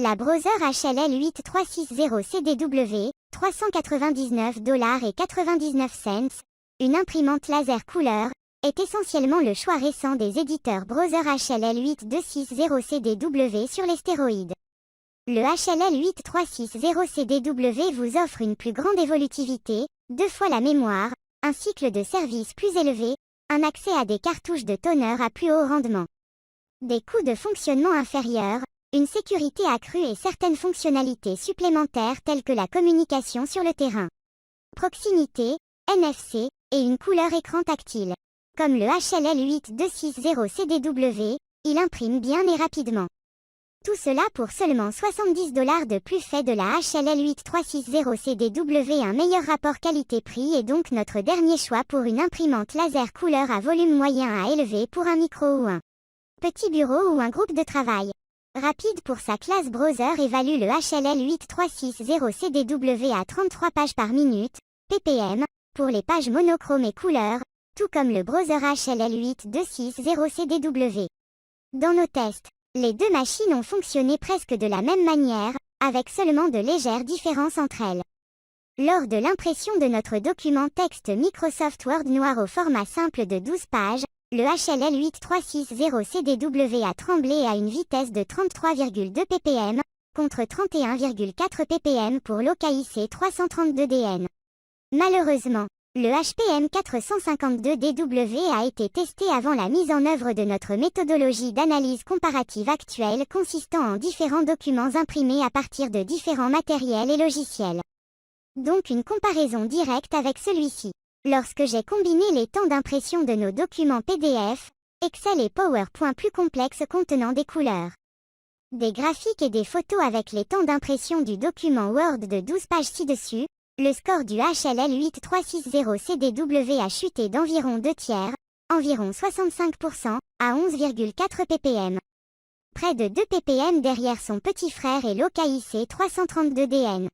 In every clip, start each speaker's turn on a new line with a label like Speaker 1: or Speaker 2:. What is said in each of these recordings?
Speaker 1: La Brother HLL 8360CDW, $399,99, une imprimante laser couleur, est essentiellement le choix récent des éditeurs Brother HLL 8260CDW sur les stéroïdes. Le HLL 8360CDW vous offre une plus grande évolutivité, 2 fois la mémoire, un cycle de service plus élevé, un accès à des cartouches de toner à plus haut rendement, des coûts de fonctionnement inférieurs, une sécurité accrue et certaines fonctionnalités supplémentaires telles que la communication sur le terrain, proximité, NFC, et une couleur écran tactile. Comme le HLL 8260CDW, il imprime bien et rapidement. Tout cela pour seulement $70 de plus fait de la HLL 8360CDW. Un meilleur rapport qualité-prix est donc notre dernier choix pour une imprimante laser couleur à volume moyen à élevé pour un micro ou un petit bureau ou un groupe de travail. Rapide pour sa classe, Brother évalue le HLL 8360CDW à 33 pages par minute, ppm, pour les pages monochromes et couleurs, tout comme le Brother HLL 8260CDW. Dans nos tests, les deux machines ont fonctionné presque de la même manière, avec seulement de légères différences entre elles. Lors de l'impression de notre document texte Microsoft Word noir au format simple de 12 pages, le HLL 8360CDW a tremblé à une vitesse de 33,2 ppm, contre 31,4 ppm pour l'OKIC 332DN. Malheureusement, le HPM 452DW a été testé avant la mise en œuvre de notre méthodologie d'analyse comparative actuelle consistant en différents documents imprimés à partir de différents matériels et logiciels. Donc une comparaison directe avec celui-ci. Lorsque j'ai combiné les temps d'impression de nos documents PDF, Excel et PowerPoint plus complexes contenant des couleurs, des graphiques et des photos avec les temps d'impression du document Word de 12 pages ci-dessus, le score du HLL 8360CDW a chuté d'environ 2 tiers, environ 65%, à 11,4 ppm. Près de 2 ppm derrière son petit frère et l'OKIC 332DN.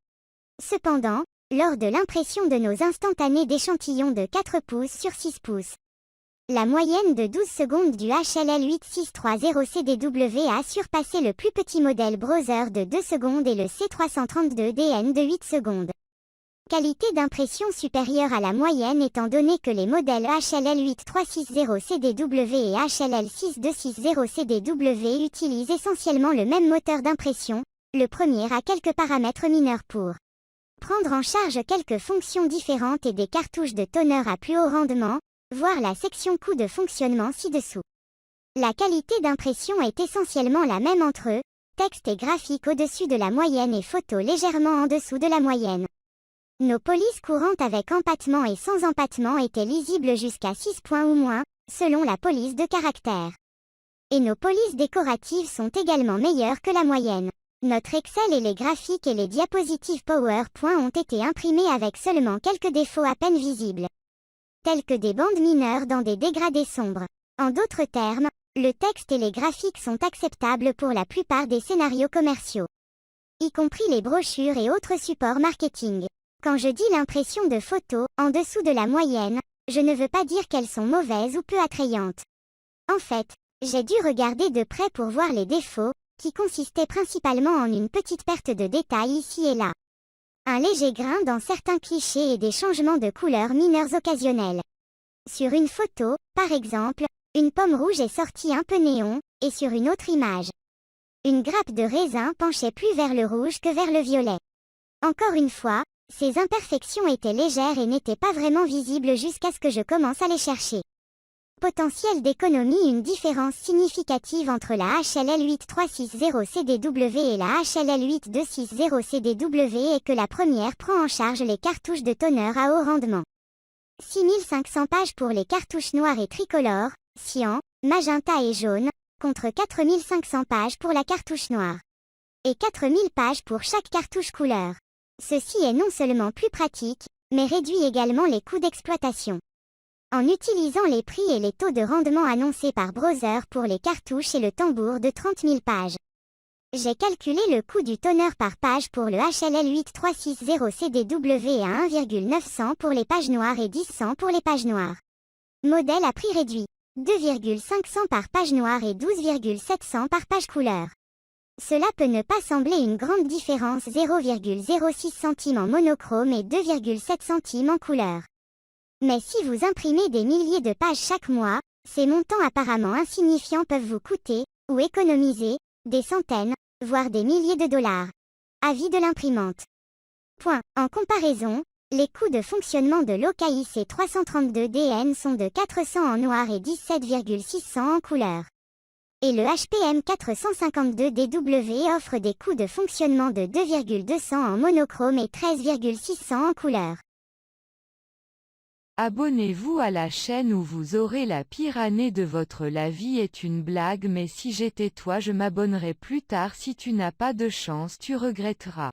Speaker 1: Cependant, lors de l'impression de nos instantanés d'échantillons de 4 pouces sur 6 pouces, la moyenne de 12 secondes du HLL 8630CDW a surpassé le plus petit modèle Brother de 2 secondes et le C332DN de 8 secondes. Qualité d'impression supérieure à la moyenne étant donné que les modèles HLL 8360CDW et HLL 6260CDW utilisent essentiellement le même moteur d'impression, le premier a quelques paramètres mineurs pour prendre en charge quelques fonctions différentes et des cartouches de toner à plus haut rendement, voir la section coûts de fonctionnement ci-dessous. La qualité d'impression est essentiellement la même entre eux, texte et graphique au-dessus de la moyenne et photo légèrement en dessous de la moyenne. Nos polices courantes avec empattement et sans empattement étaient lisibles jusqu'à 6 points ou moins, selon la police de caractère. Et nos polices décoratives sont également meilleures que la moyenne. Notre Excel et les graphiques et les diapositives PowerPoint ont été imprimés avec seulement quelques défauts à peine visibles, tels que des bandes mineures dans des dégradés sombres. En d'autres termes, le texte et les graphiques sont acceptables pour la plupart des scénarios commerciaux, y compris les brochures et autres supports marketing. Quand je dis l'impression de photos en dessous de la moyenne, je ne veux pas dire qu'elles sont mauvaises ou peu attrayantes. En fait, j'ai dû regarder de près pour voir les défauts, qui consistaient principalement en une petite perte de détail ici et là, un léger grain dans certains clichés et des changements de couleurs mineurs occasionnels. Sur une photo, par exemple, une pomme rouge est sortie un peu néon, et sur une autre image, une grappe de raisin penchait plus vers le rouge que vers le violet. Encore une fois, ces imperfections étaient légères et n'étaient pas vraiment visibles jusqu'à ce que je commence à les chercher. Potentiel d'économie. Une différence significative entre la HLL 8360CDW et la HLL 8260CDW est que la première prend en charge les cartouches de toner à haut rendement. 6500 pages pour les cartouches noires et tricolores, cyan, magenta et jaune, contre 4500 pages pour la cartouche noire. Et 4000 pages pour chaque cartouche couleur. Ceci est non seulement plus pratique, mais réduit également les coûts d'exploitation. En utilisant les prix et les taux de rendement annoncés par Brother pour les cartouches et le tambour de 30 000 pages, j'ai calculé le coût du toner par page pour le HLL 8360CDW à 1,900 pour les pages noires et 1000 pour les pages noires. Modèle à prix réduit. 2,500 par page noire et 12,700 par page couleur. Cela peut ne pas sembler une grande différence, 0,06 centimes en monochrome et 2,7 centimes en couleur. Mais si vous imprimez des milliers de pages chaque mois, ces montants apparemment insignifiants peuvent vous coûter, ou économiser, des centaines, voire des milliers de dollars. Avis de l'imprimante. Point. En comparaison, les coûts de fonctionnement de l'OKI C332DN sont de 400 en noir et 17,600 en couleur. Et le HPM 452DW offre des coûts de fonctionnement de 2,200 en monochrome et 13,600 en couleur.
Speaker 2: Abonnez-vous à la chaîne où vous aurez la pire année de votre La vie est une blague, mais si j'étais toi je m'abonnerais plus tard. Si tu n'as pas de chance tu regretteras.